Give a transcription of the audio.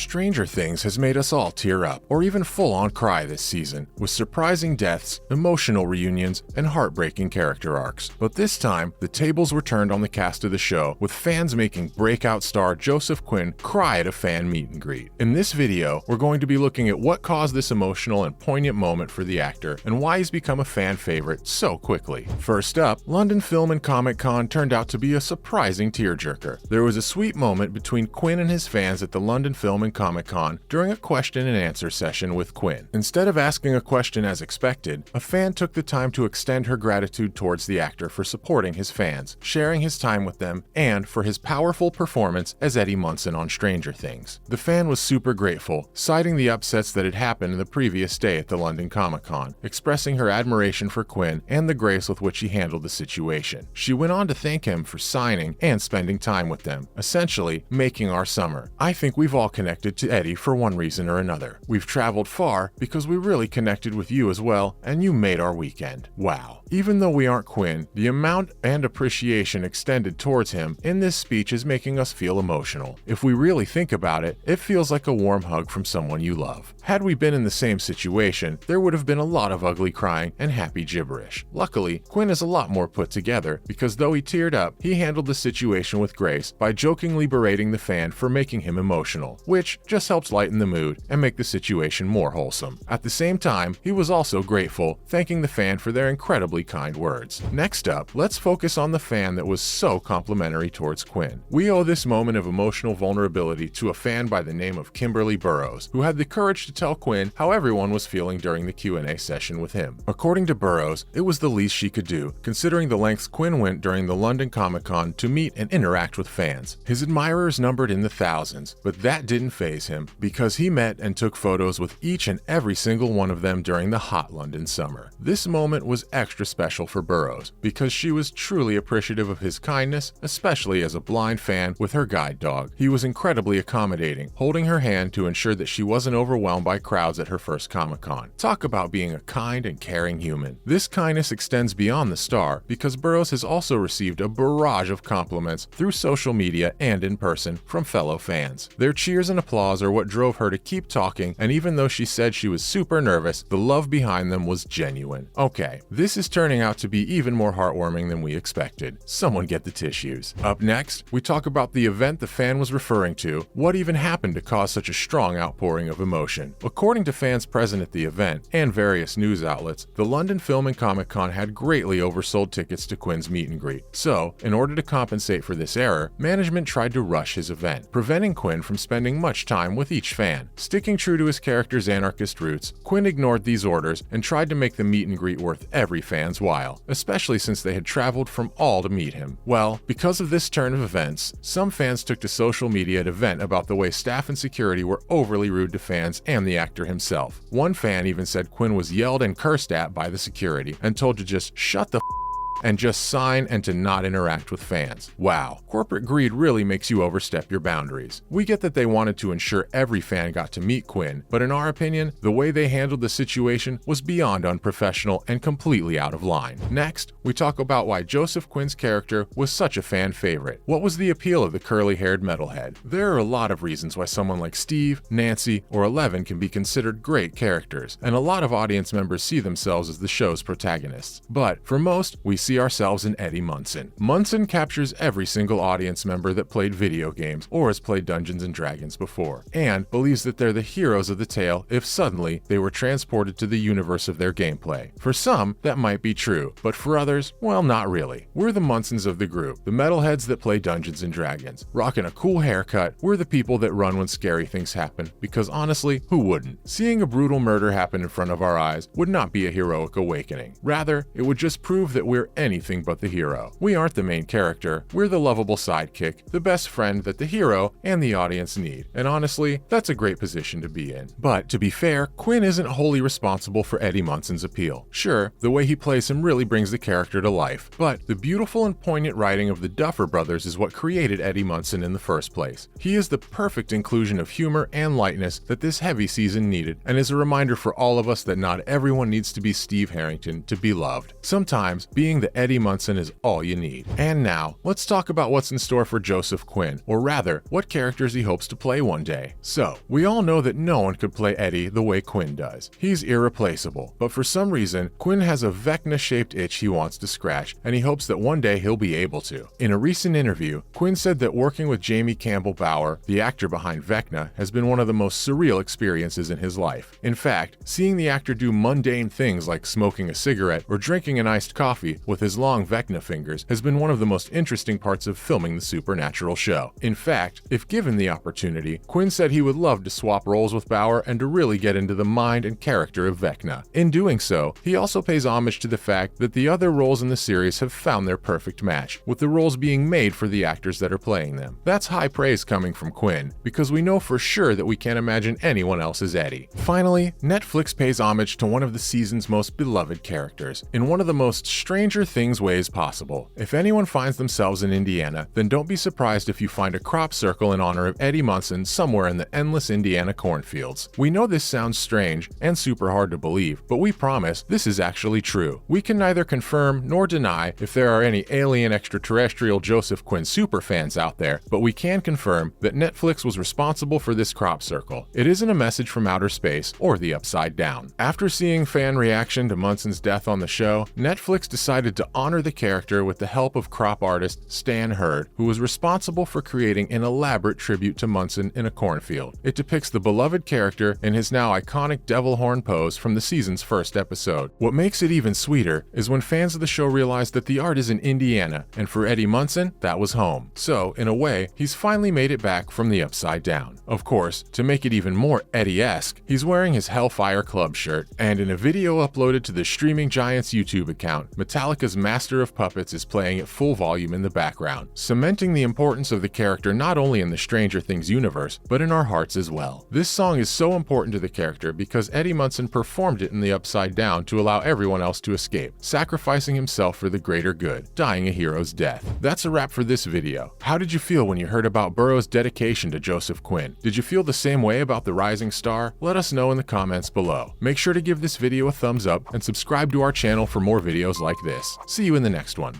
Stranger Things has made us all tear up, or even full-on cry this season, with surprising deaths, emotional reunions, and heartbreaking character arcs. But this time, the tables were turned on the cast of the show, with fans making breakout star Joseph Quinn cry at a fan meet and greet. In this video, we're going to be looking at what caused this emotional and poignant moment for the actor, and why he's become a fan favorite so quickly. First up, London Film and Comic Con turned out to be a surprising tearjerker. There was a sweet moment between Quinn and his fans at the London Film and Comic Con during a question and answer session with Quinn. Instead of asking a question as expected, a fan took the time to extend her gratitude towards the actor for supporting his fans, sharing his time with them, and for his powerful performance as Eddie Munson on Stranger Things. The fan was super grateful, citing the upsets that had happened the previous day at the London Comic Con, expressing her admiration for Quinn and the grace with which he handled the situation. She went on to thank him for signing and spending time with them, essentially making our summer. I think we've all connected to Eddie for one reason or another. We've traveled far because we really connected with you as well, and you made our weekend. Wow. Even though we aren't Quinn, the amount and appreciation extended towards him in this speech is making us feel emotional. If we really think about it, it feels like a warm hug from someone you love. Had we been in the same situation, there would have been a lot of ugly crying and happy gibberish. Luckily, Quinn is a lot more put together because though he teared up, he handled the situation with grace by jokingly berating the fan for making him emotional, which just helps lighten the mood and make the situation more wholesome. At the same time, he was also grateful, thanking the fan for their incredibly kind words. Next up, let's focus on the fan that was so complimentary towards Quinn. We owe this moment of emotional vulnerability to a fan by the name of Kimberly Burrows, who had the courage to tell Quinn how everyone was feeling during the Q&A session with him. According to Burrows, it was the least she could do, considering the lengths Quinn went during the London Comic Con to meet and interact with fans. His admirers numbered in the thousands, but that didn't faze him because he met and took photos with each and every single one of them during the hot London summer. This moment was extra special for Burrows because she was truly appreciative of his kindness, especially as a blind fan with her guide dog. He was incredibly accommodating, holding her hand to ensure that she wasn't overwhelmed by crowds at her first Comic-Con. Talk about being a kind and caring human. This kindness extends beyond the star because Burrows has also received a barrage of compliments through social media and in person from fellow fans. Their cheers and applause are what drove her to keep talking, and even though she said she was super nervous, the love behind them was genuine. Okay, this is turning out to be even more heartwarming than we expected. Someone get the tissues. Up next, we talk about the event the fan was referring to, what even happened to cause such a strong outpouring of emotion. According to fans present at the event and various news outlets, the London Film and Comic Con had greatly oversold tickets to Quinn's meet and greet. So, in order to compensate for this error, management tried to rush his event, preventing Quinn from spending much time with each fan. Sticking true to his character's anarchist roots, Quinn ignored these orders and tried to make the meet and greet worth every fan's while, especially since they had traveled from all to meet him. Well, because of this turn of events, some fans took to social media to vent about the way staff and security were overly rude to fans and the actor himself. One fan even said Quinn was yelled and cursed at by the security and told to just shut the and just sign and to not interact with fans. Wow, corporate greed really makes you overstep your boundaries. We get that they wanted to ensure every fan got to meet Quinn, but in our opinion, the way they handled the situation was beyond unprofessional and completely out of line. Next, we talk about why Joseph Quinn's character was such a fan favorite. What was the appeal of the curly-haired metalhead? There are a lot of reasons why someone like Steve, Nancy, or Eleven can be considered great characters, and a lot of audience members see themselves as the show's protagonists. But for most, we see ourselves in Eddie Munson. Munson captures every single audience member that played video games or has played Dungeons & Dragons before, and believes that they're the heroes of the tale if suddenly they were transported to the universe of their gameplay. For some, that might be true, but for others, well, not really. We're the Munsons of the group, the metalheads that play Dungeons & Dragons. Rocking a cool haircut, we're the people that run when scary things happen, because honestly, who wouldn't? Seeing a brutal murder happen in front of our eyes would not be a heroic awakening. Rather, it would just prove that we're anything but the hero. We aren't the main character, we're the lovable sidekick, the best friend that the hero and the audience need. And honestly, that's a great position to be in. But to be fair, Quinn isn't wholly responsible for Eddie Munson's appeal. Sure, the way he plays him really brings the character to life, but the beautiful and poignant writing of the Duffer Brothers is what created Eddie Munson in the first place. He is the perfect inclusion of humor and lightness that this heavy season needed, and is a reminder for all of us that not everyone needs to be Steve Harrington to be loved. Sometimes, being the that Eddie Munson is all you need. And now, let's talk about what's in store for Joseph Quinn, or rather, what characters he hopes to play one day. So, we all know that no one could play Eddie the way Quinn does. He's irreplaceable, but for some reason, Quinn has a Vecna-shaped itch he wants to scratch, and he hopes that one day he'll be able to. In a recent interview, Quinn said that working with Jamie Campbell Bower, the actor behind Vecna, has been one of the most surreal experiences in his life. In fact, seeing the actor do mundane things like smoking a cigarette or drinking an iced coffee with his long Vecna fingers has been one of the most interesting parts of filming the Supernatural show. In fact, if given the opportunity, Quinn said he would love to swap roles with Bower and to really get into the mind and character of Vecna. In doing so, he also pays homage to the fact that the other roles in the series have found their perfect match, with the roles being made for the actors that are playing them. That's high praise coming from Quinn, because we know for sure that we can't imagine anyone else as Eddie. Finally, Netflix pays homage to one of the season's most beloved characters, in one of the most Stranger Things ways possible. If anyone finds themselves in Indiana, then don't be surprised if you find a crop circle in honor of Eddie Munson somewhere in the endless Indiana cornfields. We know this sounds strange and super hard to believe, but we promise this is actually true. We can neither confirm nor deny if there are any alien extraterrestrial Joseph Quinn superfans out there, but we can confirm that Netflix was responsible for this crop circle. It isn't a message from outer space or the Upside Down. After seeing fan reaction to Munson's death on the show, Netflix decided to honor the character with the help of crop artist Stan Hurd, who was responsible for creating an elaborate tribute to Munson in a cornfield. It depicts the beloved character in his now iconic devil horn pose from the season's first episode. What makes it even sweeter is when fans of the show realized that the art is in Indiana, and for Eddie Munson, that was home. So, in a way, he's finally made it back from the Upside Down. Of course, to make it even more Eddie-esque, he's wearing his Hellfire Club shirt, and in a video uploaded to the Streaming Giants YouTube account, Metallica's Master of Puppets is playing at full volume in the background, cementing the importance of the character not only in the Stranger Things universe, but in our hearts as well. This song is so important to the character because Eddie Munson performed it in the Upside Down to allow everyone else to escape, sacrificing himself for the greater good, dying a hero's death. That's a wrap for this video. How did you feel when you heard about Burroughs' dedication to Joseph Quinn? Did you feel the same way about the rising star? Let us know in the comments below. Make sure to give this video a thumbs up and subscribe to our channel for more videos like this. See you in the next one.